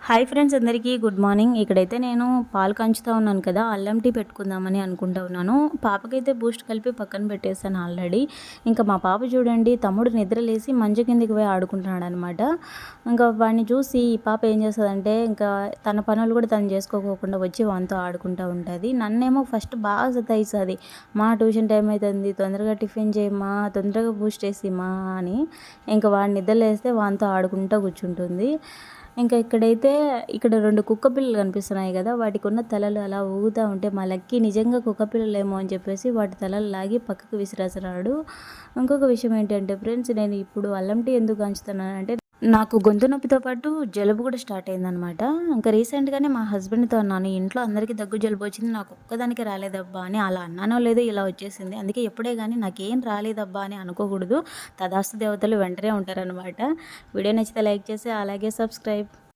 Hi friends, అందరికీ good morning. ఇక్కడైతే నేను పాలు కాంచుతూ ఉన్నాను కదా, అల్లం టీ పెట్టుకుందామని అనుకుంటూ ఉన్నాను. పాపకైతే బూస్ట్ కలిపి పక్కన పెట్టేసాను ఆల్రెడీ. ఇంకా మా పాప చూడండి, తమ్ముడు నిద్ర లేసి మంచం కిందికి పోయి ఆడుకుంటున్నాడు అనమాట. ఇంకా వాడిని చూసి ఈ పాప ఏం చేస్తుందంటే, ఇంకా తన పనులు కూడా తను చేసుకోకుండా వచ్చి వానితో ఆడుకుంటూ ఉంటుంది. నన్నేమో ఫస్ట్ బాగా సతాయిస్తుంది. మా ట్యూషన్ టైం అవుతుంది, తొందరగా టిఫిన్ చేయమ్మా, తొందరగా బూస్ట్ వేసిమ్మా అని. ఇంకా వాడిని నిద్ర లేస్తే వానితో ఆడుకుంటూ కూర్చుంటుంది. ఇంకా ఇక్కడ 2 కుక్క పిల్లలు కనిపిస్తున్నాయి కదా, వాటికి ఉన్న తలలు అలా ఊగుతూ ఉంటే మా లక్కీ నిజంగా కుక్క పిల్లలేమో అని చెప్పేసి వాటి తలలు లాగి పక్కకు విసిరేస్తున్నాడు. ఇంకొక విషయం ఏంటంటే ఫ్రెండ్స్, నేను ఇప్పుడు అల్లం టీ ఎందుకు కాంచుతున్నానంటే, నాకు గొంతు నొప్పితో పాటు జలుబు కూడా స్టార్ట్ అయిందనమాట. ఇంకా రీసెంట్గానే మా హస్బెండ్తో అన్నాను, ఇంట్లో అందరికీ దగ్గు జలుబు వచ్చింది, నాకు ఒక్కదానికి రాలేదబ్బా అని. అలా అన్నానో లేదో ఇలా వచ్చేసింది. అందుకే ఎప్పుడే కానీ నాకేం రాలేదబ్బా అని అనుకోకూడదు. తదాస్తు దేవతలు వెంటనే ఉంటారనమాట. వీడియో నచ్చితే లైక్ చేసి అలాగే సబ్స్క్రైబ్.